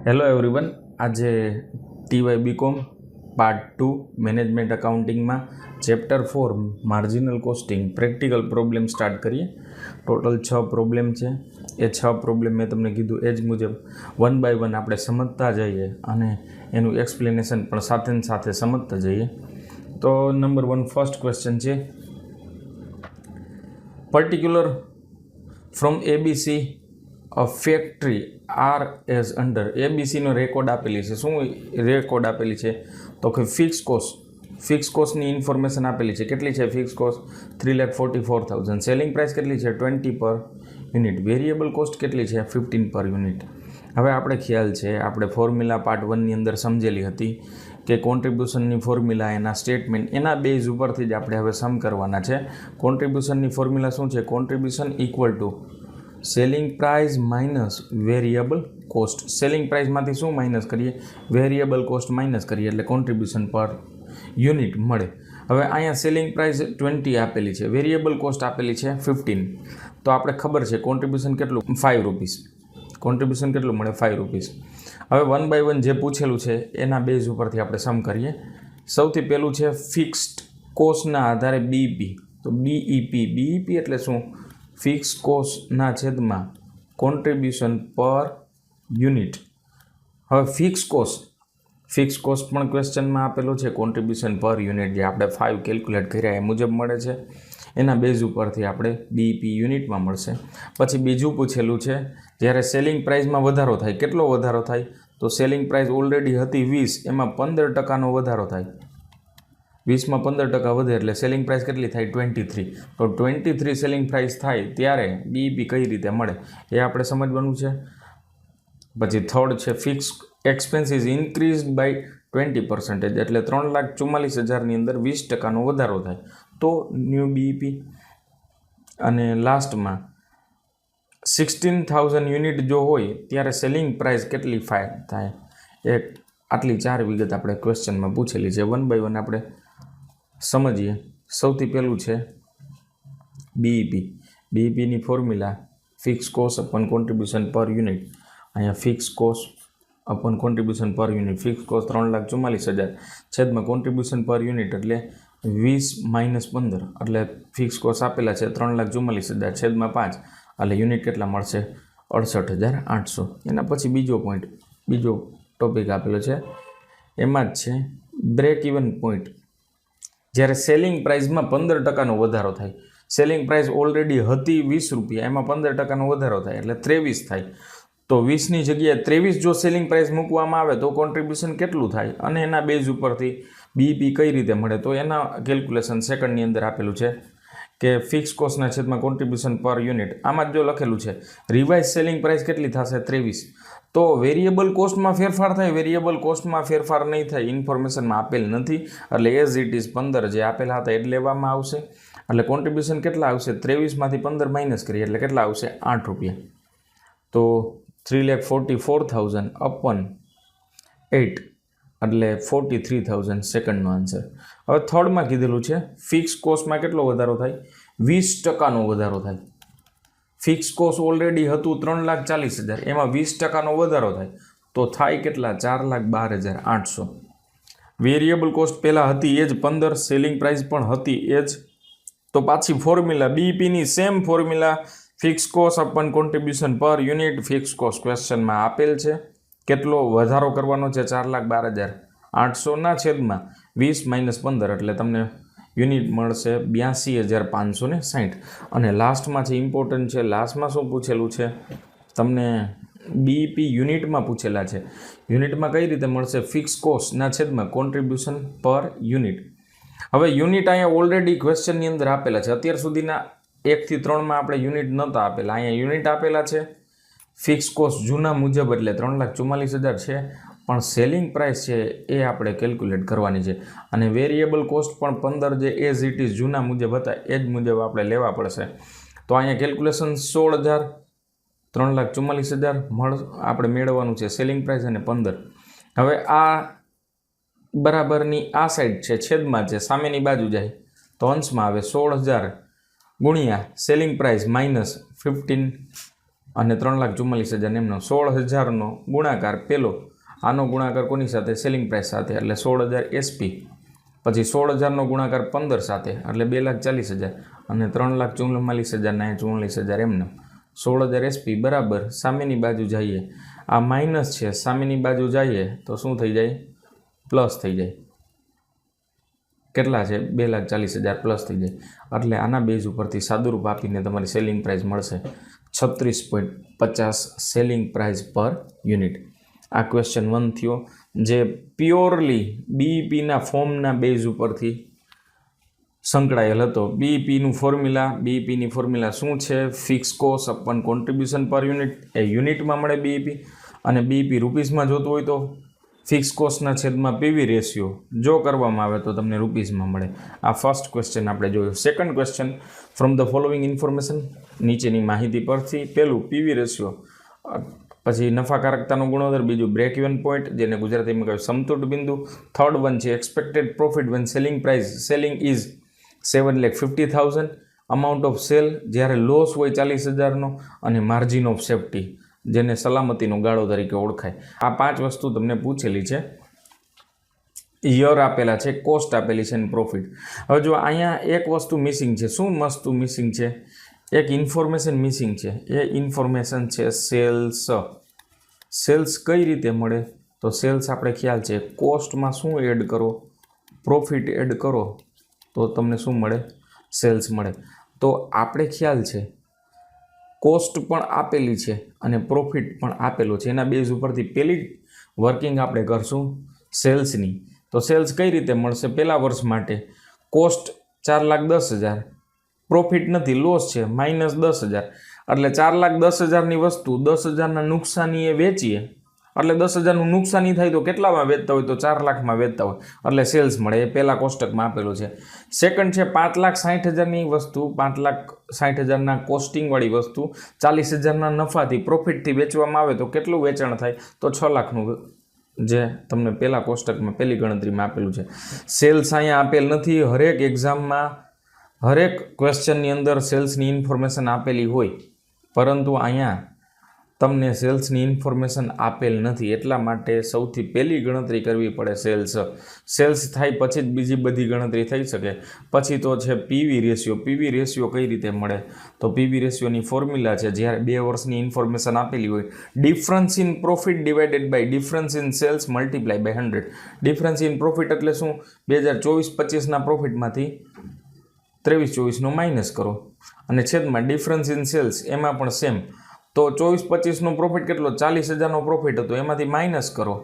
Hello everyone, આજે TY BCom part 2 management અકાઉન્ટિંગમાં chapter 4 marginal costing practical problem start કરીએ. Total 6 problem છે. એ 6 પ્રોબ્લેમ મેં તમને કીધું એ જ મુજબ વન બાય વન આપણે સમજતા જઈએ અને એનું એક્સપ્લેનેશન પણ સાથે ને સાથે સમજતા જઈએ. તો નંબર 1 ફર્સ્ટ ક્વેશ્ચન છે, particular from ABC a factory are as under. એબીસીનો રેકોર્ડ આપેલી છે. શું રેકોર્ડ આપેલી છે? તો કે ફિક્સ કોસ્ટની ઇન્ફોર્મેશન આપેલી છે. કેટલી છે ફિક્સ કોસ્ટ? 3,44,000. સેલિંગ પ્રાઇસ કેટલી છે? 20 પર યુનિટ. વેરિયેબલ કોસ્ટ કેટલી છે? 15 પર યુનિટ. હવે આપણે ખ્યાલ છે, આપણે ફોર્મ્યુલા પાર્ટ 1ની અંદર સમજેલી હતી કે કોન્ટ્રીબ્યુશનની ફોર્મ્યુલા, એના સ્ટેટમેન્ટ, એના બેઝ ઉપરથી જ આપણે હવે સમ કરવાના છે. કોન્ટ્રીબ્યુશનની ફોર્મ્યુલા શું છે? Contribution equal to selling price minus variable cost. Selling પ્રાઇસમાંથી શું માઇનસ કરીએ? વેરિયેબલ કોસ્ટ માઇનસ કરીએ એટલે કોન્ટ્રીબ્યુશન પર યુનિટ મળે. હવે અહીંયા સેલિંગ પ્રાઇસ 20 આપેલી છે, વેરિયેબલ કોસ્ટ આપેલી છે 15. તો આપણે ખબર છે કોન્ટ્રીબ્યુશન કેટલું? 5 રૂપીસ. કોન્ટ્રીબ્યુશન કેટલું મળે? 5 રૂપીસ. હવે વન બાય વન જે પૂછેલું છે એના બેઝ ઉપરથી આપણે સમ કરીએ. સૌથી પહેલું છે ફિક્સ્ડ કોસ્ટના આધારે બીઈપી. તો બીઈપી એટલે શું? ફિક્સ કોસ્ટના છેદમાં કોન્ટ્રીબ્યુશન પર યુનિટ. હવે ફિક્સ કોસ્ટ પણ ક્વેશ્ચનમાં આપેલો છે, કોન્ટ્રીબ્યુશન પર યુનિટ જે આપણે 5 કેલ્ક્યુલેટ કર્યા એ મુજબ મળે છે. એના બેઝ ઉપરથી આપણે બીઈપી યુનિટમાં મળશે. પછી બીજું પૂછેલું છે, જ્યારે સેલિંગ પ્રાઇસમાં વધારો થાય. કેટલો વધારો થાય? તો સેલિંગ પ્રાઇસ ઓલરેડી હતી 20, એમાં 15% વધારો થાય. 20માં 15% વધે એટલે સેલિંગ પ્રાઇસ કેટલી થાય? 23. તો 23 સેલિંગ પ્રાઇસ થાય ત્યારે બીઈપી કઈ રીતે મળે એ આપણે સમજવાનું છે. પછી થર્ડ છે, ફિક્સ એક્સપેન્સીસ ઇન્ક્રીઝડ બાય 20%, એટલે 3,44,000ની અંદર 20% વધારો થાય તો ન્યૂ બીઈપી. અને લાસ્ટમાં 16,000 યુનિટ જો હોય ત્યારે સેલિંગ પ્રાઇસ કેટલી થાય? આટલી 4 વિગત આપણે ક્વેશ્ચનમાં પૂછેલી છે. વન બાય વન આપણે સમજીએ. સૌથી પહેલું છે બીઈપી. બીઈપીની formula fix cost upon contribution per unit. અહીંયા fix cost upon contribution per unit. Fix cost 3,44,000 છેદમાં કોન્ટ્રીબ્યુશન પર યુનિટ એટલે 20 માઇનસ 15 એટલે ફિક્સ કોસ્ટ આપેલા છે 3,44,000 છેદમાં 5 એટલે યુનિટ કેટલા મળશે? 68,800. એના પછી બીજો ટોપિક આપેલો છે, એમાં જ છે બ્રેક ઇવન પોઈન્ટ. જ્યારે સેલિંગ પ્રાઇસમાં 15%નો વધારો થાય. સેલિંગ પ્રાઇસ ઓલરેડી હતી 20 રૂપિયા, એમાં 15%નો વધારો થાય એટલે 23 થાય. તો 20ની જગ્યાએ 23 જો સેલિંગ પ્રાઇસ મૂકવામાં આવે તો કોન્ટ્રીબ્યુશન કેટલું થાય? અને એના બેઝ ઉપરથી બીઈપી કઈ રીતે મળે? તો એના કેલ્ક્યુલેશન સેકન્ડની અંદર આપેલું છે કે ફિક્સ કોસ્ટના છેદમાં કોન્ટ્રીબ્યુશન પર યુનિટ. આમાં જ જો લખેલું છે રિવાઇઝ સેલિંગ પ્રાઇસ કેટલી થશે? 23. તો વેરિયેબલ કોસ્ટમાં ફેરફાર થાય? વેરિયેબલ કોસ્ટમાં ફેરફાર નહીં થાય, ઇન્ફોર્મેશનમાં આપેલ નથી, એટલે એઝ ઇટ ઇઝ 15 જે આપેલા હતા એ લેવામાં આવશે. એટલે કોન્ટ્રીબ્યુશન કેટલા આવશે? 23માંથી 15 માઇનસ કરીએ એટલે કેટલા આવશે? 8 રૂપિયા. તો 3,44,000 અપોન 8 એટલે 43,000 સેકન્ડનો આન્સર. હવે થર્ડમાં કીધેલું છે ફિક્સ કોસ્ટમાં કેટલો વધારો થાય? 20%નો વધારો થાય. ફિક્સ કોસ્ટ ઓલરેડી હતું 3,40,000, એમાં 20%નો વધારો થાય તો થાય કેટલા? 4,12,800. વેરિયેબલ કોસ્ટ પહેલાં હતી એ જ 15, સેલિંગ પ્રાઇસ પણ હતી એ જ. તો પાછી ફોર્મ્યુલા બીઈપીની same formula fix cost upon contribution per unit. Fix cost ક્વેશ્ચનમાં આપેલ છે. કેટલો વધારો કરવાનો છે? 4,12,800ના છેદમાં 20 માઇનસ 15 એટલે તમને યુનિટ મળશે 82,560. અને લાસ્ટમાં છે ઇમ્પોર્ટન્ટ છે. લાસ્ટમાં શું પૂછેલું છે? તમને બીઈપી યુનિટમાં પૂછેલા છે. યુનિટમાં કઈ રીતે મળશે? ફિક્સ કોસ્ટના છેદમાં કોન્ટ્રીબ્યુશન પર યુનિટ. હવે યુનિટ અહીંયા ઓલરેડી ક્વેશ્ચનની અંદર આપેલા છે. અત્યાર સુધીના 1 થી 3માં આપણે યુનિટ નહોતા આપેલા, અહીંયા યુનિટ આપેલા છે. ફિક્સ કોસ્ટ જૂના મુજબ એટલે 3,44,000 છે, પણ સેલિંગ પ્રાઇસ છે એ આપણે કેલ્ક્યુલેટ કરવાની છે. અને વેરિયેબલ કોસ્ટ પણ 15 જે એઝ ઇટ ઇઝ જૂના મુજબ હતા એ જ મુજબ આપણે લેવા પડશે. તો અહીંયા કેલ્ક્યુલેશન 16,000, 3,44,000 આપણે મેળવવાનું છે સેલિંગ પ્રાઇસ અને 15. હવે આ બરાબરની આ સાઈડ છે, છેદમાં છે, સામેની બાજુ જાય તો અંશમાં આવે 16,000 ગુણ્યા સેલિંગ પ્રાઇસ માઇનસ 15 અને 3,44,000 એમનો 16,000નો ગુણાકાર પેલો, આનો ગુણાકાર કોની સાથે? સેલિંગ પ્રાઇસ સાથે, એટલે 16,000 એસપી, પછી 16,000નો ગુણાકાર 15 સાથે એટલે 2,40,000 અને 3,44,000 44,000 એમને 16,000 એસપી બરાબર સામેની બાજુ જઈએ, આ માઇનસ છે, સામેની બાજુ જઈએ તો શું થઈ જાય? પ્લસ થઈ જાય. કેટલા છે? 2,40,000 પ્લસ થઈ જાય. એટલે આના બેઝ ઉપરથી સાદુરૂપ આપીને તમારી સેલિંગ પ્રાઇસ મળશે 36.50 સેલિંગ પ્રાઇસ પર યુનિટ. આ ક્વેશ્ચન 1 થયો, જે પ્યોરલી બીઈપીના ફોર્મના બેઝ ઉપરથી સંકળાયેલ હતો. બીઈપીની ફોર્મ્યુલા શું છે? Fix cost upon contribution per unit, એ યુનિટમાં મળે બીઈપી, અને બીઈપી રૂપીસમાં જોતું હોય તો ફિક્સ કોસ્ટના છેદમાં પીવી રેશિયો જો કરવામાં આવે તો તમને રૂપીસમાં મળે. આ ફર્સ્ટ ક્વેશ્ચન આપણે જોયું. Second question, from the following information, નીચેની માહિતી પરથી પહેલું પીવી રેશિયો, પછી નફાકારકતાનો ગુણોત્તર, બીજું બ્રેક ઇવન પોઈન્ટ જેને ગુજરાતીમાં કહે સમતુટ બિંદુ, થર્ડ વન છે expected profit when selling price selling is 7,50,000, amount of sale જ્યારે લોસ હોય 40,000નો, અને માર્જિન ઓફ સેફ્ટી જેને સલામતીનો ગાળો તરીકે ઓળખાય. આ 5 વસ્તુ તમને પૂછેલી છે. યર આપેલા છે, કોસ્ટ આપેલી છે અને પ્રોફિટ. હવે જો અહીંયા એક વસ્તુ મિસિંગ છે. શું વસ્તુ મિસિંગ છે? એક ઇન્ફોર્મેશન મિસિંગ છે. એ ઇન્ફોર્મેશન છે સેલ્સ. સેલ્સ કઈ રીતે મળે? તો સેલ્સ આપણે ખ્યાલ છે કોસ્ટમાં શું એડ કરો? પ્રોફિટ એડ કરો તો તમને શું મળે? સેલ્સ મળે. તો આપણે ખ્યાલ છે કોસ્ટ પણ આપેલી છે અને પ્રોફિટ પણ આપેલો છે. એના બેઝ ઉપરથી પહેલી વર્કિંગ આપણે કરશું સેલ્સની. તો સેલ્સ કઈ રીતે મળશે? પહેલા વર્ષ માટે કોસ્ટ 4,10,000, પ્રોફિટ નથી, લોસ છે, -10,000, એટલે 4,10,000ની વસ્તુ 10,000ના નુકસાની એ વેચીએ એટલે 10,000નું નુકસાની થાય તો કેટલામાં વેચતા હોય? તો 4,00,000માં વેચતા હોય એટલે સેલ્સ મળે. એ પહેલા કોષ્ટકમાં આપેલું છે. સેકન્ડ છે 5,60,000ની વસ્તુ, 5,60,000ના કોસ્ટિંગવાળી વસ્તુ 40,000ના નફાથી પ્રોફિટથી વેચવામાં આવે તો કેટલું વેચાણ થાય? તો 6,00,000નું, જે તમને પહેલા કોષ્ટકમાં પહેલી ગણતરીમાં આપેલું છે. સેલ્સ અહીંયા આપેલ નથી. હરેક એક્ઝામમાં હરેક ક્વેશ્ચનની અંદર સેલ્સની ઇન્ફોર્મેશન આપેલી હોય, પરંતુ અહીંયા તમને સેલ્સની ઇન્ફોર્મેશન આપેલ નથી. એટલા માટે સૌથી પહેલી ગણતરી કરવી પડે સેલ્સ થાય પછી જ બીજી બધી ગણતરી થઈ શકે. પછી તો છે પીવી રેશિયો. પીવી રેશિયો કઈ રીતે મળે? તો પીવી રેશિયોની ફોર્મ્યુલા છે, જ્યારે 2 વર્ષની ઇન્ફોર્મેશન આપેલી હોય, difference in profit divided by difference in sales multiply by 100. Difference in profit એટલે શું? 2024-25ના પ્રોફિટમાંથી 23-24નો માઇનસ કરો, અને છેદમાં ડિફરન્સ ઇન સેલ્સ એમાં પણ સેમ. તો 24-25નો પ્રોફિટ કેટલો? 40,000નો પ્રોફિટ હતો, એમાંથી માઇનસ કરો.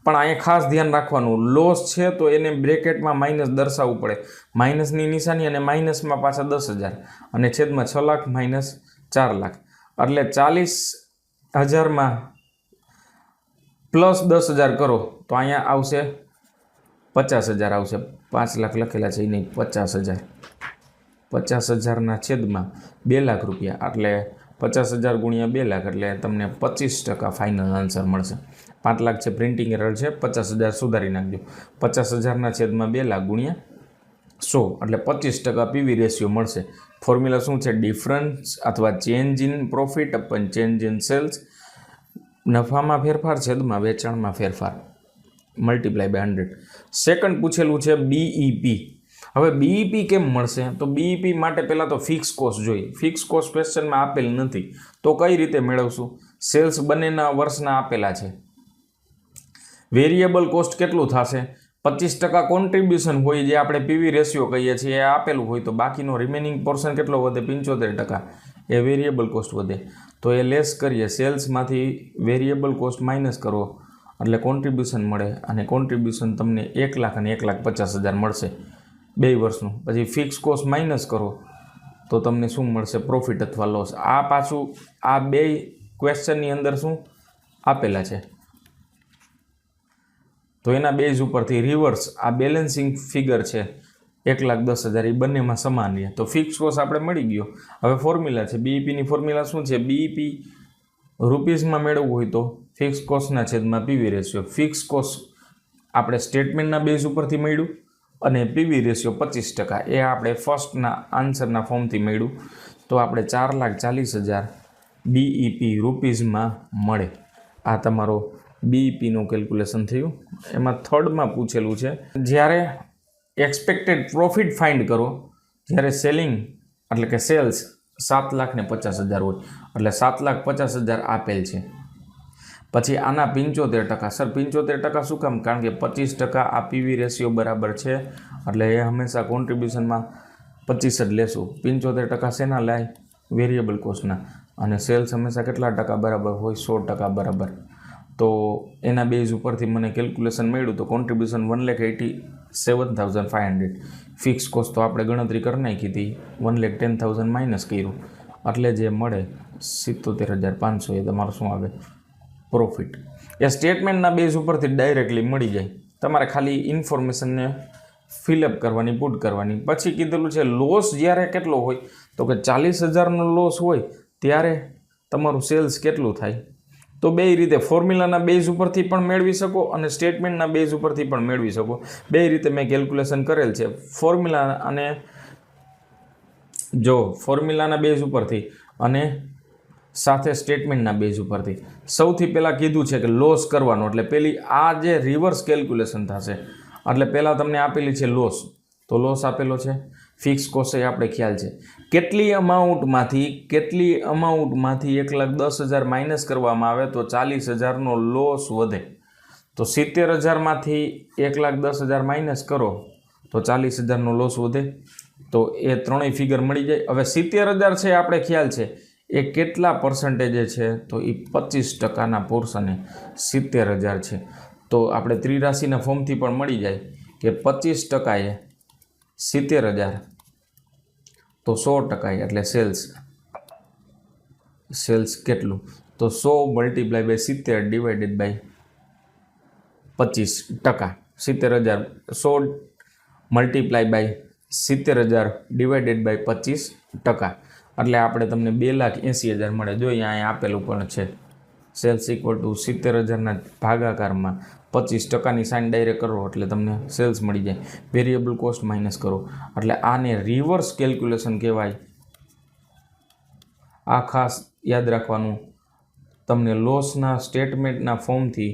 પણ અહીંયા ખાસ ધ્યાન રાખવાનું, લોસ છે તો એને બ્રેકેટમાં માઇનસ દર્શાવવું પડે. માઇનસની નિશાની અને માઇનસમાં પાછા 10,000 અને છેદમાં 6,00,000 - 4,00,000 એટલે 40,000માં પ્લસ 10,000 કરો તો અહીંયા આવશે 50,000 આવશે. 5,00,000 લખેલા છે એ નહીં, 50,000. 50,000ના છેદમાં 2,00,000 રૂપિયા એટલે 50,000 ગુણ્યા 2,00,000 એટલે તમને 25% ફાઇનલ આન્સર મળશે. 5,00,000 છે, પ્રિન્ટિંગ એરર છે, 50,000 સુધારી નાખજો. 50,000ના છેદમાં 2,00,000 ગુણ્યા 100 એટલે 25% પીવી રેશિયો મળશે. ફોર્મ્યુલા શું છે? ડિફરન્સ અથવા change in profit upon change in sales, નફામાં ફેરફાર છેદમાં વેચાણમાં ફેરફાર, મલ્ટીપ્લાય બાય 100. સેકન્ડ પૂછેલું છે બીઈપી. હવે બીઈપી કેમ મળશે? તો બીઈપી માટે પહેલાં તો ફિક્સ કોસ્ટ જોઈએ. ફિક્સ કોસ્ટ ક્વેશ્ચનમાં આપેલ નથી તો કઈ રીતે મેળવશું? સેલ્સ બંનેના વર્ષના આપેલા છે. વેરિયેબલ કોસ્ટ કેટલું થશે? 25% કોન્ટ્રીબ્યુશન હોય, જે આપણે પીવી રેશિયો કહીએ છીએ, એ આપેલું હોય તો બાકીનો રિમેનિંગ પોર્શન કેટલો વધે? 75%. એ વેરિયેબલ કોસ્ટ વધે. તો એ લેસ કરીએ, સેલ્સમાંથી વેરિયેબલ કોસ્ટ માઇનસ કરો એટલે કોન્ટ્રીબ્યુશન મળે, અને કોન્ટ્રીબ્યુશન તમને 1,00,000 અને 1,50,000 મળશે 2 વર્ષનું. પછી ફિક્સ કોસ્ટ માઇનસ કરો તો તમને શું મળશે? પ્રોફિટ અથવા લોસ. આ પાછું આ 2 ક્વેશ્ચનની અંદર શું આપેલા છે, તો એના બેઝ ઉપરથી રિવર્સ આ બેલેન્સિંગ ફિગર છે 1,10,000 એ બંનેમાં સમાન રહે. તો ફિક્સ કોસ્ટ આપણે મળી ગયો. હવે ફોર્મ્યુલા છે બીઈપીની. ફોર્મ્યુલા શું છે? બીઈપી રૂપીસમાં મેળવવું હોય તો ફિક્સ કોસ્ટના છેદમાં પીવી રેશિયો. ફિક્સ કોસ્ટ આપણે સ્ટેટમેન્ટના બેઝ ઉપરથી મળ્યું અને પીવી રેશિયો 25%, એ આપણે ફર્સ્ટના આન્સરના ફોર્મથી મળ્યું. તો આપણે 4,40,000 બીઈપી રૂપીઝમાં મળે. આ તમારો બીઈપીનું કેલ્ક્યુલેશન થયું. એમાં થર્ડમાં પૂછેલું છે જ્યારે એક્સપેક્ટેડ પ્રોફિટ ફાઇન્ડ કરો જ્યારે સેલિંગ એટલે કે સેલ્સ 7,50,000 હોય એટલે 7,50,000 આપેલ છે. પછી આના 75%. સર 75% શું કામ? કારણ કે 25% આ પીવી રેશિયો બરાબર છે એટલે એ હંમેશા કોન્ટ્રીબ્યુશનમાં 25 જ લેશું. 75% શેના લાય? વેરિયેબલ કોસ્ટના. અને સેલ્સ હંમેશા કેટલા ટકા બરાબર હોય? 100% બરાબર. તો એના બેઝ ઉપરથી મને કેલ્ક્યુલેશન મળ્યું તો કોન્ટ્રીબ્યુશન 1,87,500. ફિક્સ કોસ્ટ તો આપણે ગણતરી કરી નાખી હતી, 1,10,000 માઇનસ કર્યું એટલે જે મળે 77,500 એ તમારું શું આવે? પ્રોફિટ. એ સ્ટેટમેન્ટના બેઝ ઉપરથી ડાયરેક્ટલી મળી જાય. તમારે ખાલી ઇન્ફોર્મેશનને ફિલઅપ કરવાની, પુટ કરવાની. પછી કીધેલું છે લોસ જ્યારે કેટલો હોય તો કે 40,000નો લોસ હોય ત્યારે તમારું સેલ્સ કેટલું થાય? તો બે રીતે ફોર્મ્યુલાના બેઝ ઉપરથી પણ મેળવી શકો અને સ્ટેટમેન્ટના બેઝ ઉપરથી પણ મેળવી શકો. બે રીતે મેં કેલ્ક્યુલેશન કરેલ છે. ફોર્મ્યુલા અને જો ફોર્મ્યુલાના બેઝ ઉપરથી અને સાથે સ્ટેટમેન્ટના બેઝ ઉપરથી. સૌથી પહેલાં કીધું છે કે લોસ કરવાનો એટલે પેલી આ જે રિવર્સ કેલ્ક્યુલેશન થશે એટલે પહેલાં તમને આપેલી છે લોસ. તો લોસ આપેલો છે. ફિક્સ કોસ્ટ એ આપણે ખ્યાલ છે. કેટલી અમાઉન્ટમાંથી 1,10,000 માઇનસ કરવામાં આવે તો 40,000નો લોસ વધે. તો 70,000માંથી 1,10,000 માઇનસ કરો તો 40,000નો લોસ વધે. તો એ ત્રણેય ફિગર મળી જાય. હવે 70,000 છે આપણે ખ્યાલ છે એ કેટલા પર્સન્ટેજે છે તો એ 25%ના પોર્શને 70,000 છે. તો આપણે ત્રિરાશિના ફોર્મથી પણ મળી જાય કે 25% એ 70,000 તો 100% એટલે સેલ્સ કેટલું? તો 100 multiply by 70 divided by 25%. 70,000 100 multiply by 70,000 divided by 25%. એટલે આપણે તમને 2,80,000 મળે. જો અહીંયા આપેલું પણ છે સેલ્સ ઇક્વલ ટુ 70,000ના ભાગાકારમાં 25%ની સાઇન ડાયરેક્ટ કરો એટલે તમને સેલ્સ મળી જાય. વેરિયેબલ કોસ્ટ માઇનસ કરો એટલે આને રિવર્સ કેલ્ક્યુલેશન કહેવાય. આ ખાસ યાદ રાખવાનું. તમને લોસના સ્ટેટમેન્ટના ફોર્મથી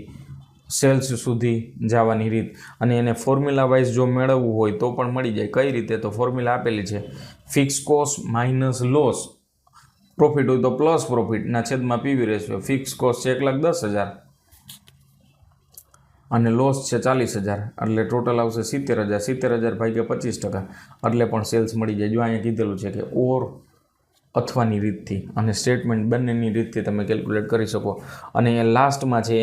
સેલ્સ સુધી જવાની રીત અને એને ફોર્મ્યુલા વાઇઝ જો મેળવવું હોય તો પણ મળી જાય. કઈ રીતે? તો ફોર્મ્યુલા આપેલી છે fix cost minus loss. Profit હોય તો પ્લસ પ્રોફિટના છેદમાં પીવી રેશિયો. ફિક્સ કોસ્ટ છે 1,10,000 અને લોસ છે 40,000 એટલે ટોટલ આવશે 70,000. 70,000 ભાગ્યા 25% એટલે પણ સેલ્સ મળી જાય. જો અહીંયા કીધેલું છે કે ઓર અથવાની રીતથી અને સ્ટેટમેન્ટ બંનેની રીતથી તમે કેલ્ક્યુલેટ કરી શકો. અને એ લાસ્ટમાં છે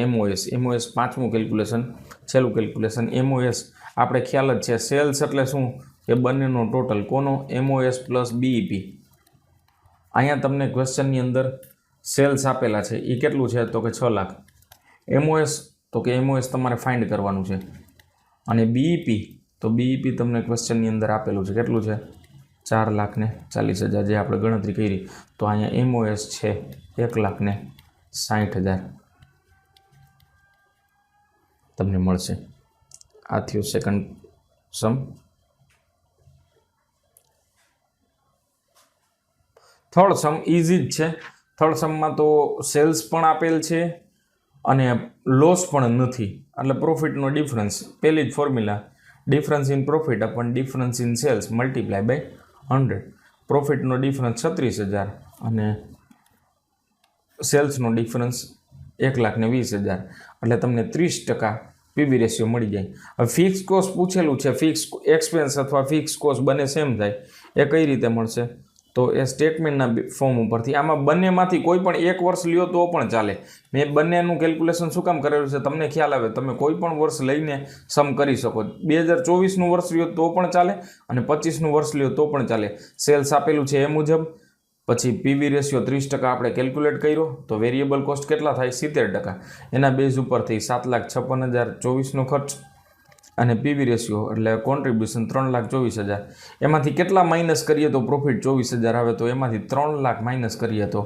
એમઓએસ પાંચમું કેલ્ક્યુલેશન, છેલ્લું કેલ્ક્યુલેશન. એમઓએસ આપણે ખ્યાલ જ છે સેલ્સ એટલે શું કે બંનેનો ટોટલ. કોનો? MOS plus BEP. અહીંયા તમને ક્વેશ્ચનની અંદર સેલ્સ આપેલા છે એ કેટલું છે તો કે 6 લાખ. એમઓએસ તો કે એમઓએસ તમારે ફાઇન્ડ કરવાનું છે. અને બીઈપી તો બીઈપી તમને ક્વેશ્ચનની અંદર આપેલું છે કેટલું છે? 4,40,000 જે આપણે ગણતરી કરી. તો અહીંયા એમઓએસ છે 1,60,000 તમને મળશે. આ થયું સેકન્ડ સમ. થર્ડ સમ ઇઝી જ છે. થર્ડ સમમાં તો સેલ્સ પણ આપેલ છે અને લોસ પણ નથી એટલે પ્રોફિટનો ડિફરન્સ. પહેલી જ formula difference in profit upon difference in sales multiply by 100. પ્રોફિટનો ડિફરન્સ 36,000 અને સેલ્સનો ડિફરન્સ 1,20,000 એટલે તમને 30% પીવી રેશિયો મળી જાય. હવે ફિક્સ કોસ્ટ પૂછેલું છે. ફિક્સ એક્સપેન્સ અથવા ફિક્સ કોસ્ટ બંને સેમ થાય એ કઈ રીતે મળશે? તો એ સ્ટેટમેન્ટના ફોર્મ ઉપરથી. આમાં બંનેમાંથી કોઈ પણ એક વર્ષ લ્યો તો પણ ચાલે. મેં બંનેનું કેલ્ક્યુલેશન શું કામ કરેલું છે તમને ખ્યાલ આવે. તમે કોઈ પણ વર્ષ લઈને સમ કરી શકો. 2024નું વર્ષ લ્યો તો પણ ચાલે અને 25નું વર્ષ લ્યો તો પણ ચાલે. સેલ્સ આપેલું છે એ મુજબ. પછી પીવી રેશિયો 30% આપણે કેલ્ક્યુલેટ કર્યો તો વેરિયેબલ કોસ્ટ કેટલા થાય? 70%. એના બેઝ ઉપરથી 7,56,024નો ખર્ચ અને પીવી રેશિયો એટલે કોન્ટ્રીબ્યુશન 3,24,000. એમાંથી કેટલા માઇનસ કરીએ તો પ્રોફિટ 24,000 આવે? તો એમાંથી 3 લાખ માઇનસ કરીએ તો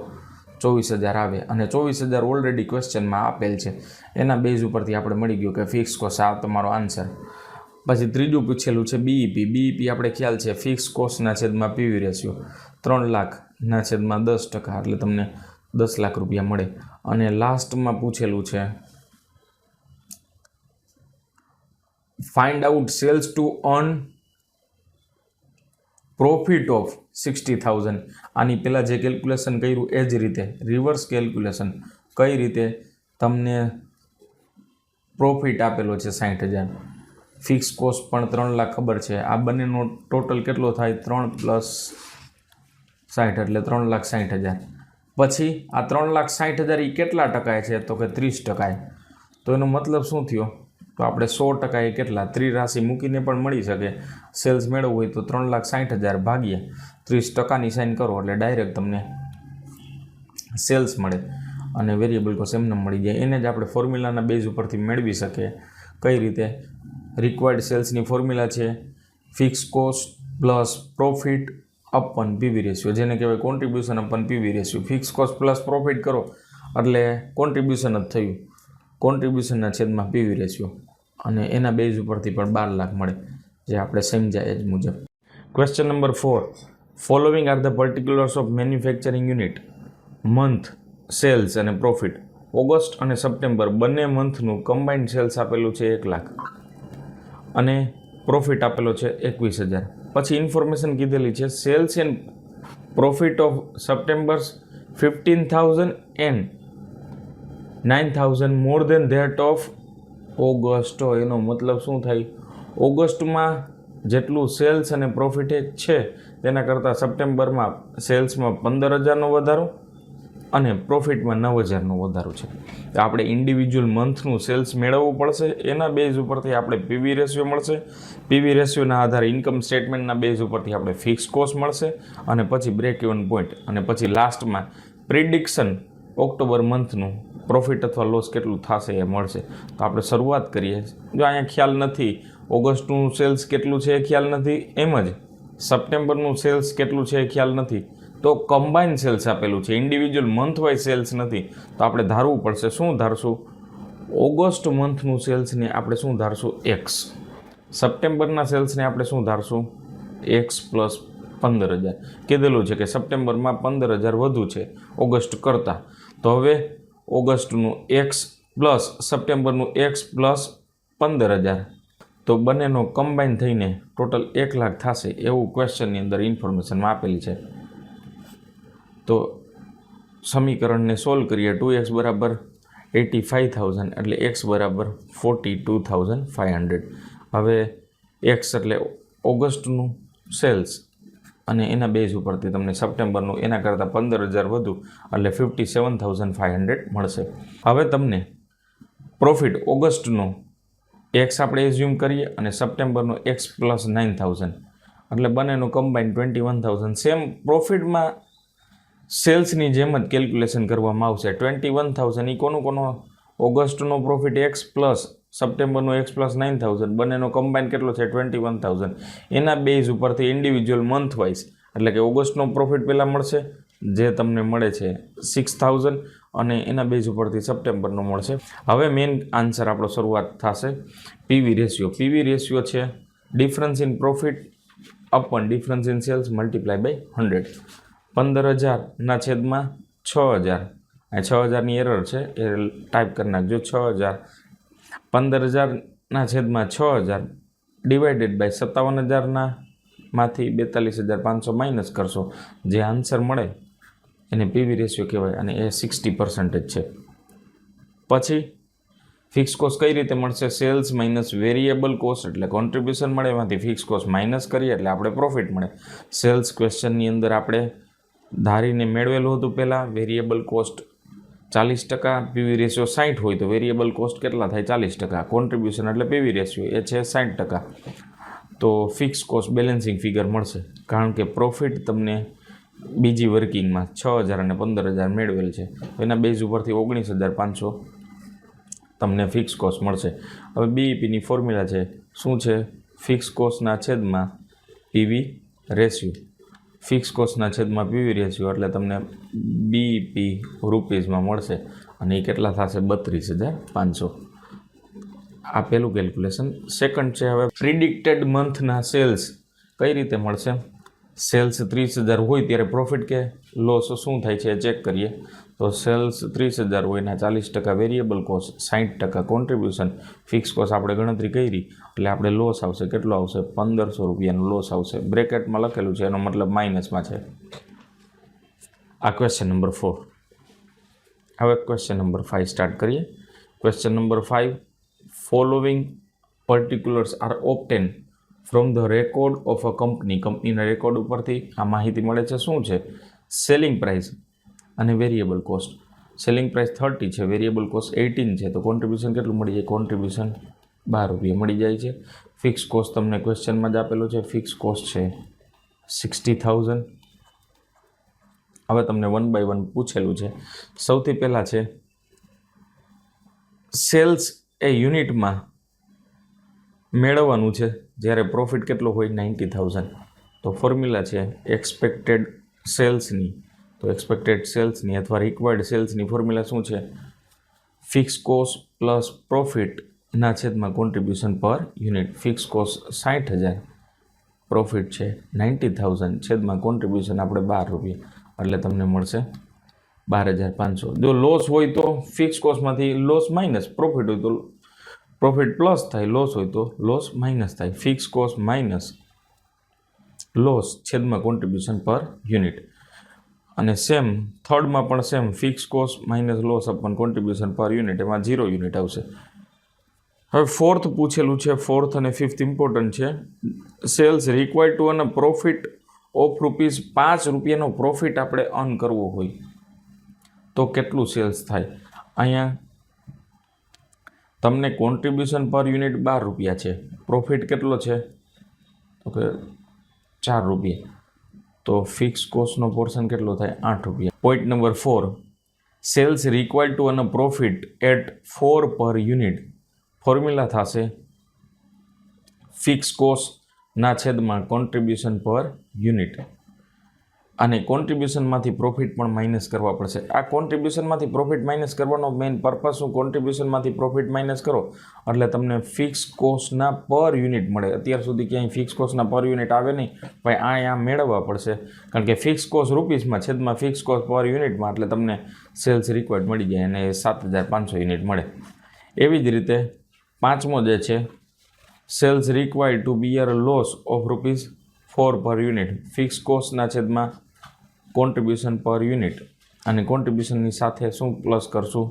24,000 આવે. અને 24,000 ઓલરેડી ક્વેશ્ચનમાં આપેલ છે. એના બેઝ ઉપરથી આપણે મળી ગયું કે ફિક્સ કોસ્ટ આ તમારો આન્સર. પછી ત્રીજું પૂછેલું છે બીઈપી. બીઈપી આપણે ખ્યાલ છે ફિક્સ કોસ્ટના છેદમાં પીવી રેશિયો 3 લાખના છેદમાં 10% એટલે તમને 10 લાખ રૂપિયા મળે. અને લાસ્ટમાં પૂછેલું છે find out sales to earn profit of 60,000. આની પહેલાં જે કેલ્ક્યુલેશન કર્યું એ જ રીતે રિવર્સ કેલ્ક્યુલેશન કઈ રીતે તમને પ્રોફિટ આપેલો છે 60,000, ફિક્સ કોસ્ટ પણ 3 લાખ ખબર છે. આ બંનેનો ટોટલ કેટલો થાય 3 + 60 એટલે 3,60,000. પછી આ 3,60,000 એ કેટલા ટકાએ છે તો કે 30%. તો એનો મતલબ શું થયો તો આપણે 100% એ કેટલા ત્રિરાશિ મૂકીને પણ મળી શકે. સેલ્સ મેળવવું હોય તો 3,60,000 ભાગ્યા 30%ની સાઇન કરો એટલે ડાયરેક્ટ તમને સેલ્સ મળે અને વેરિયેબલ કોસ્ટ એમને મળી જાય. એને જ આપણે ફોર્મ્યુલાના બેઝ ઉપરથી મેળવી શકીએ. કઈ રીતે? રિક્વાયર્ડ સેલ્સની ફોર્મ્યુલા છે fix cost plus profit upon PV ratio, જેને કહેવાય contribution upon PV ratio. Fix cost plus profit કરો એટલે કોન્ટ્રીબ્યુશન જ થયું, કોન્ટ્રીબ્યુશનના છેદમાં પીવી રેશિયો, અને એના બેઝ ઉપરથી પણ 12 લાખ મળે, જે આપણે સમજાય જ મુજબ. Question number 4, following are the particulars of manufacturing unit month sales અને પ્રોફિટ. ઓગસ્ટ અને સપ્ટેમ્બર બંને મંથનું કમ્બાઇન્ડ સેલ્સ આપેલું છે 1 લાખ અને પ્રોફિટ આપેલો છે 21,000. પછી ઇન્ફોર્મેશન કીધેલી છે sales and profit of September 15,000 and 9,000 more than that of August. એનો મતલબ શું થાય? ઓગસ્ટમાં જેટલું સેલ્સ અને પ્રોફિટ છે તેના કરતાં સપ્ટેમ્બરમાં સેલ્સમાં 15,000નો વધારો અને પ્રોફિટમાં 9,000નો વધારો છે. તો આપણે ઇન્ડિવિજ્યુઅલ મંથનું સેલ્સ મેળવવું પડશે. એના બેઝ ઉપરથી આપણે પીવી રેશિયો મળશે. પીવી રેશિયોના આધારે ઇન્કમ સ્ટેટમેન્ટના બેઝ ઉપરથી આપણે ફિક્સ કોસ્ટ મળશે અને પછી બ્રેક ઇવન પોઈન્ટ, અને પછી લાસ્ટમાં પ્રિડિક્શન ઓક્ટોબર મંથનું પ્રોફિટ અથવા લોસ કેટલું થશે એ મળશે. તો આપણે શરૂઆત કરીએ. જો અહીંયા ખ્યાલ નથી ઓગસ્ટનું સેલ્સ કેટલું છે એ ખ્યાલ નથી, એમ જ સપ્ટેમ્બરનું સેલ્સ કેટલું છે એ ખ્યાલ નથી, તો કમ્બાઇન સેલ્સ આપેલું છે, ઇન્ડિવિજ્યુઅલ મંથ વાઇઝ સેલ્સ નથી. તો આપણે ધારવું પડશે. શું ધારશું? ઓગસ્ટ મંથનું સેલ્સને આપણે શું ધારશું? એક્સ. સપ્ટેમ્બરના સેલ્સને આપણે શું ધારશું? X plus 15,000. કીધેલું છે કે સપ્ટેમ્બરમાં 15,000 વધુ છે ઓગસ્ટ કરતાં. તો હવે ઓગસ્ટનું એક્સ પ્લસ સપ્ટેમ્બરનું એક્સ પ્લસ 15,000, તો બંનેનો કમ્બાઈન થઈને ટોટલ 1 લાખ થશે એવું ક્વેશ્ચનની અંદર ઇન્ફોર્મેશનમાં આપેલી છે. તો સમીકરણને સોલ્વ કરીએ. 2x બરાબર 85,000 એટલે x બરાબર 42,500. હવે x એટલે ઓગસ્ટનું સેલ્સ અને એના બેઝ ઉપરથી તમને સપ્ટેમ્બરનું એના કરતાં 15,000 વધુ એટલે 57,500 મળશે. હવે તમને પ્રોફિટ ઓગસ્ટનું એક્સ આપણે એઝ્યુમ કરીએ અને સપ્ટેમ્બરનો એક્સ પ્લસ 9,000 એટલે બંનેનું કમ્બાઇન 21,000. સેમ પ્રોફિટમાં સેલ્સની જેમ જ કેલ્ક્યુલેશન કરવામાં આવશે. 21,000 એ કોનો ઓગસ્ટનો પ્રોફિટ એક્સ પ્લસ સપ્ટેમ્બરનો એક્સ પ્લસ 9,000 બંનેનો કમ્બાઇન કેટલો છે? 21,000. એના બેઝ ઉપરથી ઇન્ડિવિજ્યુઅલ મંથ વાઇઝ એટલે કે ઓગસ્ટનો પ્રોફિટ પહેલાં મળશે જે તમને મળે છે 6,000 અને એના બેઝ ઉપરથી સપ્ટેમ્બરનો મળશે. હવે મેઇન આન્સર આપણો શરૂઆત થશે પીવી રેશિયો. પીવી રેશિયો છે difference in profit upon difference in sales multiply by 100. 15,000ના છેદમાં 6,000. આ 6,000ની એરર છે એ ટાઈપ કરી નાખજો. 6,000 15,000ના છેદમાં 6,000 ડિવાઇડેડ બાય 57,000ના માંથી 42,500 માઇનસ કરશો, જે આન્સર મળે એને પીવી રેશિયો કહેવાય અને એ 60% છે. પછી ફિક્સ કોસ્ટ કઈ રીતે મળશે? સેલ્સ માઇનસ વેરિયેબલ કોસ્ટ એટલે કોન્ટ્રીબ્યુશન મળે, એમાંથી ફિક્સ કોસ્ટ માઇનસ કરીએ એટલે આપણે પ્રોફિટ મળે. સેલ્સ ક્વેશ્ચનની અંદર આપણે ધારીને મેળવેલું હતું પહેલાં વેરિયેબલ કોસ્ટ 40%, પીવી રેશિયો 60 હોય તો વેરિયેબલ કોસ્ટ કેટલા થાય? 40%. કોન્ટ્રીબ્યુશન એટલે પીવી રેશિયો એ છે 60%. તો ફિક્સ કોસ્ટ બેલેન્સિંગ ફિગર મળશે, કારણ કે પ્રોફિટ તમને બીજી વર્કિંગમાં 6,000 અને 15,000 મેળવેલ છે. એના બેઝ ઉપરથી 19,500 તમને ફિક્સ કોસ્ટ મળશે. હવે બીઈપીની ફોર્મ્યુલા છે શું છે? ફિક્સ કોસ્ટના છેદમાં પીવી રેશિયો. ફિક્સ કોસ્ટના છેદમાં પીવી રેશિયો એટલે તમને બીઈપી રૂપીઝમાં મળશે અને એ કેટલા થશે? 32,500. આ પહેલું કેલ્ક્યુલેશન. સેકન્ડ છે હવે પ્રિડિક્ટેડ મંથના સેલ્સ કઈ રીતે મળશે? સેલ્સ 30,000 હોય ત્યારે પ્રોફિટ કે લોસ શું થાય છે એ ચેક કરીએ. તો સેલ્સ 30,000 હોય એના 40% variable cost, 60% contribution, fix cost આપણે ગણતરી કરી એટલે આપણે લોસ આવશે. કેટલો આવશે? 1,500 રૂપિયાનો લોસ આવશે. બ્રેકેટમાં લખેલું છે એનો મતલબ માઇનસમાં છે. આ ક્વેશ્ચન નંબર 4. હવે ક્વેશ્ચન નંબર 5 સ્ટાર્ટ કરીએ. Question number 5, following particulars are obtain from the record of a company. કંપનીના રેકોર્ડ ઉપરથી આ માહિતી મળે છે. શું છે? સેલિંગ પ્રાઇસ અને વેરિયેબલ કોસ્ટ. સેલિંગ પ્રાઇસ 30 છે, વેરિયેબલ કોસ્ટ 18 છે, તો કોન્ટ્રીબ્યુશન કેટલું મળી જાય? કોન્ટ્રીબ્યુશન 12 રૂપિયા મળી જાય છે. ફિક્સ કોસ્ટ તમને ક્વેશ્ચનમાં જ આપેલો છે. ફિક્સ કોસ્ટ છે 60,000. હવે તમને 1 by 1 પૂછેલું છે. સૌથી પહેલાં છે સેલ્સ એ યુનિટમાં મેળવવાનું છે જ્યારે પ્રોફિટ કેટલો હોય? 90,000. તો ફોર્મ્યુલા છે એક્સપેક્ટેડ સેલ્સની. તો એક્સપેક્ટેડ સેલ્સની અથવા રિક્વાયર્ડ સેલ્સની ફોર્મ્યુલા શું છે? ફિક્સ કોસ્ટ પ્લસ પ્રોફિટના છેદમાં contribution per unit. Fix cost 60,000, profit છે 90,000, છેદમાં કોન્ટ્રીબ્યુશન આપણે 12 રૂપિયા, એટલે તમને મળશે 12,500. જો લોસ હોય તો ફિક્સ કોસ્ટમાંથી લોસ માઇનસ, પ્રોફિટ હોય તો પ્રોફિટ પ્લસ થાય, લોસ હોય તો લોસ માઇનસ થાય. ફિક્સ કોસ્ટ માઇનસ લોસ છેદમાં કોન્ટ્રીબ્યુશન પર યુનિટ. અને સેમ થર્ડમાં પણ same, fix cost minus loss upon contribution per unit, એમાં 0 યુનિટ આવશે. હવે ફોર્થ પૂછેલું છે. ફોર્થ અને ફિફ્થ ઇમ્પોર્ટન્ટ છે. સેલ્સ રિક્વાયર્ડ ટુ અને પ્રોફિટ ઓફ ₹5 પ્રોફિટ આપણે અર્ન કરવો હોય તો કેટલું સેલ્સ થાય? અહીંયા તમને કોન્ટ્રીબ્યુશન પર યુનિટ 12 રૂપિયા છે, પ્રોફિટ કેટલો છે? તો કે 4 રૂપિયા. તો ફિક્સ કોસ્ટનો પોર્શન કેટલો થાય? 8 રૂપિયા. Point number 4, sales required to અને profit at 4 per unit. Formula થશે ફિક્સ કોસ્ટના છેદમાં કોન્ટ્રીબ્યુશન પર યુનિટ. અને કોન્ટ્રીબ્યુશનમાંથી પ્રોફિટ પણ માઇનસ કરવા પડશે. આ કોન્ટ્રીબ્યુશનમાંથી પ્રોફિટ માઇનસ કરવાનો મેઇન પર્પસ શું? કોન્ટ્રીબ્યુશનમાંથી પ્રોફિટ માઇનસ કરો એટલે તમને ફિક્સ કોસ્ટના પર યુનિટ મળે. અત્યાર સુધી ક્યાંય ફિક્સ કોસ્ટના પર યુનિટ આવે નહીં, ભાઈ અહીંયા મેળવવા પડશે, કારણ કે ફિક્સ કોસ્ટ રૂપીસમાં છેદમાં ફિક્સ કોસ્ટ પર યુનિટમાં, એટલે તમને સેલ્સ રિક્વાયર્ડ મળી જાય અને 7,500 યુનિટ મળે. એવી જ રીતે પાંચમો જે છે, sales required to bear loss of ₹4 per unit. Fix કોસ્ટના છેદમાં કોન્ટ્રીબ્યુશન પર યુનિટ, અને કોન્ટ્રીબ્યુશનની સાથે શું પ્લસ કરશું?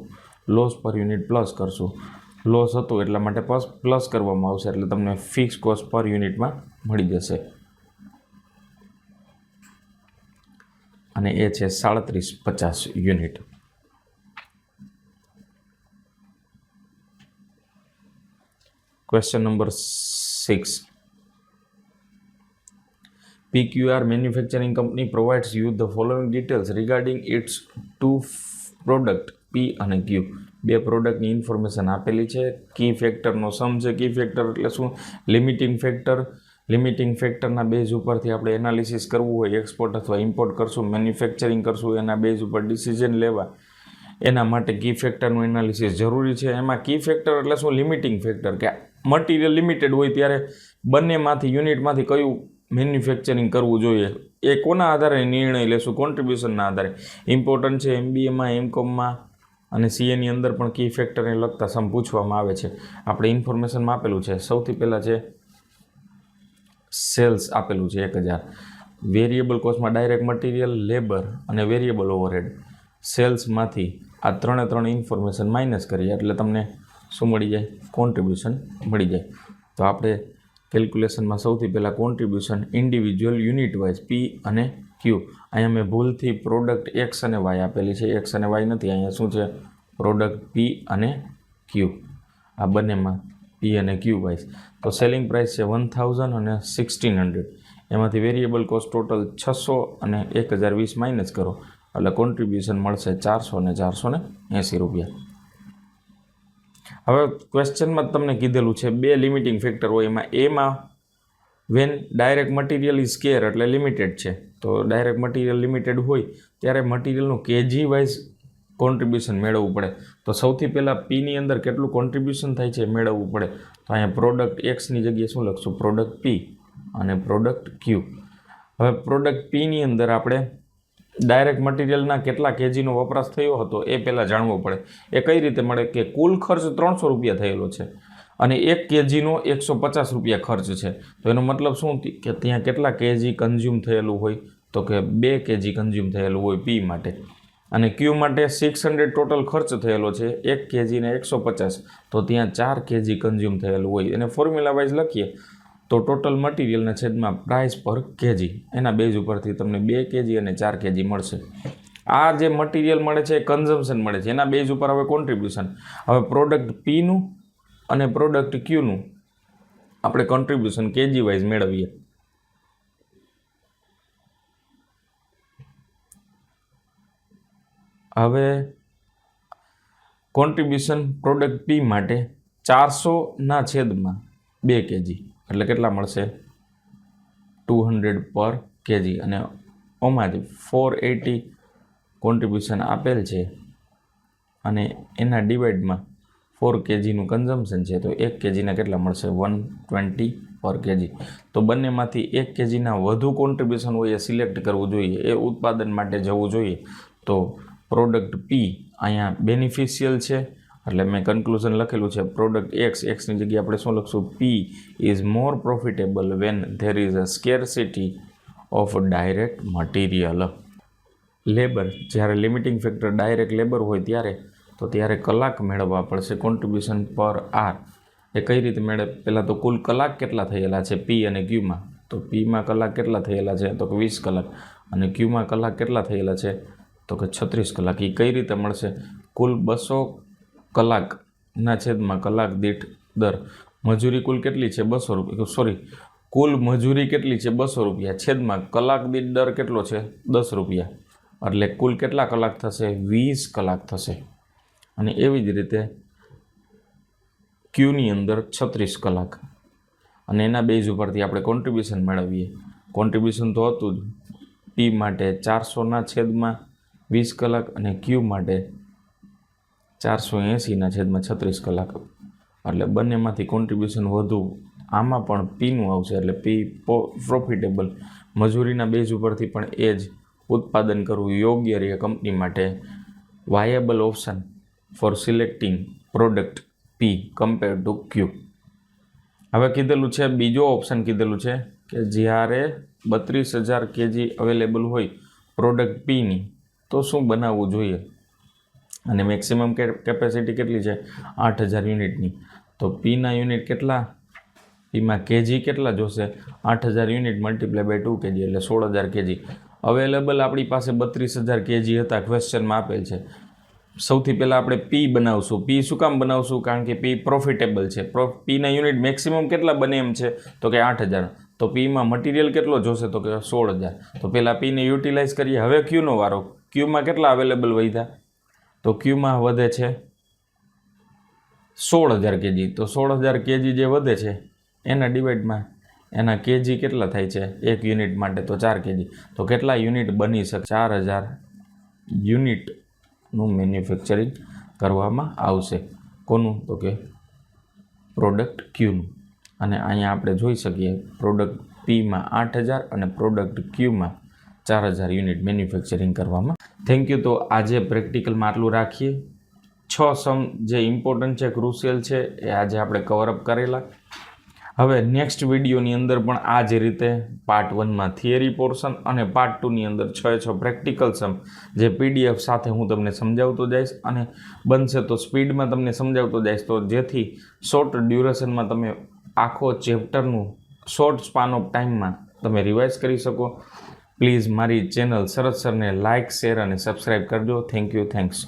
લોસ પર યુનિટ પ્લસ કરશું. લોસ હતું એટલા માટે પ્લસ કરવામાં આવશે, એટલે તમને ફિક્સ કોસ્ટ પર યુનિટમાં મળી જશે. અને એ છે 3750 unit. Question number 6, PQR Manufacturing Company provides you the following details regarding its two product P અને Q. બે પ્રોડક્ટની ઇન્ફોર્મેશન આપેલી છે. કી ફેક્ટરનો સમ છે. કી ફેક્ટર એટલે શું? Limiting factor. લિમિટિંગ ફેક્ટરના બેઝ ઉપરથી આપણે એનાલિસિસ કરવું હોય, એક્સપોર્ટ અથવા ઇમ્પોર્ટ કરશું, મેન્યુફેક્ચરિંગ કરશું, એના બેઝ ઉપર ડિસિઝન લેવા, એના માટે કી ફેક્ટરનું એનાલિસિસ જરૂરી છે. એમાં કી ફેક્ટર એટલે શું? લિમિટિંગ ફેક્ટર, કે મટીરિયલ લિમિટેડ હોય ત્યારે બંનેમાંથી યુનિટમાંથી કયું મેન્યુફેક્ચરિંગ કરવું જોઈએ, એ કોના આધારે નિર્ણય લેશું? કોન્ટ્રીબ્યુશનના આધારે. ઇમ્પોર્ટન્ટ છે. MBAમાં, MCOMમાં અને CAની અંદર પણ કી ફેક્ટરને લગતા સમ પૂછવામાં આવે છે. આપણે ઇન્ફોર્મેશનમાં આપેલું છે. સૌથી પહેલાં છે સેલ્સ આપેલું છે 1,000. વેરિયેબલ કોસ્ટમાં ડાયરેક્ટ મટીરિયલ, લેબર અને વેરિયેબલ ઓવરહેડ. સેલ્સમાંથી આ ત્રણે ઇન્ફોર્મેશન માઇનસ કરીએ એટલે તમને શું મળી જાય? કોન્ટ્રીબ્યુશન મળી જાય. તો આપણે કેલ્ક્યુલેશનમાં સૌથી પહેલાં contribution individual unit wise P અને Q. અહીંયા મેં ભૂલથી પ્રોડક્ટ X અને Y આપેલી છે. X અને Y નથી, અહીંયા શું છે? પ્રોડક્ટ P અને Q. આ બંનેમાં P અને Q વાઇઝ. તો સેલિંગ પ્રાઇસ છે 1,000 અને 1,600. એમાંથી વેરિયેબલ કોસ્ટ ટોટલ 600 અને 1,020 માઇનસ કરો એટલે કોન્ટ્રીબ્યુશન મળશે 400 અને 480 રૂપિયા. હવે ક્વેશ્ચનમાં તમને કીધેલું છે બે લિમિટિંગ ફેક્ટર હોય, એમાં when direct material is scarce એટલે લિમિટેડ છે. તો ડાયરેક્ટ મટીરિયલ લિમિટેડ હોય ત્યારે મટીરિયલનું કેજી વાઇઝ કોન્ટ્રીબ્યુશન મેળવવું પડે. તો સૌથી પહેલાં Pની અંદર કેટલું કોન્ટ્રીબ્યુશન થાય છે મેળવવું પડે. તો અહીંયા પ્રોડક્ટ Xની જગ્યાએ શું લખશું? પ્રોડક્ટ P અને પ્રોડક્ટ Q. હવે પ્રોડક્ટ પીની અંદર આપણે ડાયરેક્ટ મટીરિયલના કેટલા કેજીનો વપરાશ થયો હતો એ પહેલાં જાણવું પડે. એ કઈ રીતે મળે કે કુલ ખર્ચ 300 રૂપિયા થયેલો છે અને 1 કેજીનો 150 રૂપિયા ખર્ચ છે. તો એનો મતલબ શું કે ત્યાં કેટલા કેજી કન્ઝ્યુમ થયેલું હોય, તો કે 2 કેજી કન્ઝ્યુમ થયેલું હોય પી માટે. અને ક્યુ માટે 600 ટોટલ ખર્ચ થયેલો છે, 1 કેજીને 150, તો ત્યાં 4 કેજી કન્ઝ્યુમ થયેલું હોય. એને ફોર્મ્યુલા વાઇઝ લખીએ તો ટોટલ મટીરિયલના છેદમાં પ્રાઇસ પર કેજી, એના બેઝ ઉપરથી તમને 2 કેજી અને 4 કેજી મળશે. આ જે મટીરિયલ મળે છે એ કન્ઝમ્પશન મળે છે, એના બેઝ ઉપર હવે કોન્ટ્રીબ્યુશન. હવે પ્રોડક્ટ પીનું અને પ્રોડક્ટ ક્યુનું આપણે કોન્ટ્રીબ્યુશન કેજી વાઇઝ મેળવીએ. હવે કોન્ટ્રીબ્યુશન પ્રોડક્ટ પી માટે 400ના છેદમાં 2 કેજી એટલે કેટલા મળશે? 200 પર કેજી. અને ઓમાં જ 480 કોન્ટ્રીબ્યુશન આપેલ છે અને એના ડિવાઇડમાં 4 કેજીનું કન્ઝમ્પશન છે, તો 1 કેજીના કેટલા મળશે? 120 પર કેજી. તો બંનેમાંથી 1 કેજીના વધુ કોન્ટ્રીબ્યુશન હોય એ સિલેક્ટ કરવું જોઈએ, એ ઉત્પાદન માટે જવું જોઈએ. તો પ્રોડક્ટ પી અહીંયા બેનિફિશિયલ છે, એટલે મેં કન્ક્લુઝન લખેલું છે પ્રોડક્ટ એક્સની જગ્યાએ આપણે શું લખશું? P is more profitable when there is a scarcity of direct material. Labour, જ્યારે લિમિટિંગ ફેક્ટર ડાયરેક્ટ લેબર હોય ત્યારે કલાક મેળવવા પડશે કોન્ટ્રીબ્યુશન પર આર. એ કઈ રીતે મેળવે? પહેલાં તો કુલ કલાક કેટલા થયેલા છે પી અને ક્યુમાં? તો પીમાં કલાક કેટલા થયેલા છે? તો કે 20 કલાક. અને ક્યુમાં કલાક કેટલા થયેલા છે? તો કે 36 કલાક. એ કઈ રીતે મળશે? કુલ 200 કલાકના છેદમાં કલાક દીઠ દર. મજૂરી કુલ કેટલી છે? 200 રૂપિયા. કુલ મજૂરી કેટલી છે? 200 રૂપિયા છેદમાં કલાક દીઠ દર કેટલો છે? 10 રૂપિયા. એટલે કુલ કેટલા કલાક થશે? 20 કલાક થશે. અને એવી જ રીતે ક્યુની અંદર 36 કલાક. અને એના બેઝ ઉપરથી આપણે કોન્ટ્રીબ્યુશન મેળવીએ. કોન્ટ્રીબ્યુશન તો હતું જ પી માટે 400ના છેદમાં 20 કલાક અને ક્યુ માટે 480ના છેદમાં 36 કલાક. એટલે બંનેમાંથી કોન્ટ્રીબ્યુશન વધુ આમાં પણ પીનું આવશે, એટલે પી પ્રોફિટેબલ. મજૂરીના બેઝ ઉપરથી પણ એ જ ઉત્પાદન કરવું યોગ્ય રહે કંપની માટે. Viable option for selecting product P compare to Q. હવે કીધેલું છે, બીજો ઓપ્શન કીધેલું છે કે જ્યારે 32,000 કેજી અવેલેબલ હોય પ્રોડક્ટ પીની તો શું બનાવવું જોઈએ? અને મેક્સિમમ કેપેસિટી કેટલી છે? 8,000 યુનિટની. તો પીના યુનિટ કેટલા? પીમાં કેજી કેટલા જોશે? 8,000 યુનિટ મલ્ટીપ્લાય બાય 2 કેજી એટલે 16,000 કેજી. અવેલેબલ આપણી પાસે 32,000 કેજી હતા, ક્વેશ્ચનમાં આપેલ છે. સૌથી પહેલાં આપણે પી બનાવશું. પી શું કામ બનાવશું? કારણ કે પી પ્રોફિટેબલ છે. પીના યુનિટ મેક્સિમમ કેટલા બને એમ છે? તો કે 8,000. તો પીમાં મટીરિયલ કેટલો જોશે? તો કે 16,000. તો પહેલાં પીને યુટિલાઇઝ કરીએ. હવે ક્યુનો વારો. ક્યુમાં કેટલા અવેલેબલ વધ્યા? તો ક્યુમાં વધે છે 16,000 કેજી. તો 16,000 કેજી જે વધે છે એના ડિવાઇડમાં એના કેજી કેટલા થાય છે? 1 યુનિટ માટે તો 4 કેજી. તો કેટલા યુનિટ બની શકે? 4,000 યુનિટનું મેન્યુફેક્ચરિંગ કરવામાં આવશે. કોનું? તો કે પ્રોડક્ટ ક્યુનું. અને અહીંયા આપણે જોઈ શકીએ પ્રોડક્ટ પીમાં 8,000 અને પ્રોડક્ટ ક્યુમાં 4,000 યુનિટ મેન્યુફેક્ચરિંગ કરવામાં. Thank you. તો આજે પ્રેક્ટિકલમાં આટલું રાખીએ. 6 સમ જે ઇમ્પોર્ટન્ટ છે, ક્રુશિયલ છે, એ આજે આપણે કવરઅપ કરેલા. હવે નેક્સ્ટ વિડીયોની અંદર પણ આ જ રીતે પાર્ટ 1માં થિયરી પોર્શન અને પાર્ટ 2ની અંદર 6 પ્રેક્ટિકલ સમ જે પીડીએફ સાથે હું તમને સમજાવતો જઈશ અને બનશે તો સ્પીડમાં તમને સમજાવતો જઈશ, તો જેથી શોર્ટ ડ્યુરેશનમાં તમે આખો ચેપ્ટરનું શોર્ટ સ્પાન ઓફ ટાઈમમાં તમે રિવાઇઝ કરી શકો. પ્લીઝ મારી ચેનલ શરદ સરને લાઇક, શેર અને સબસ્ક્રાઈબ કરજો. Thank you. થેન્ક્સ.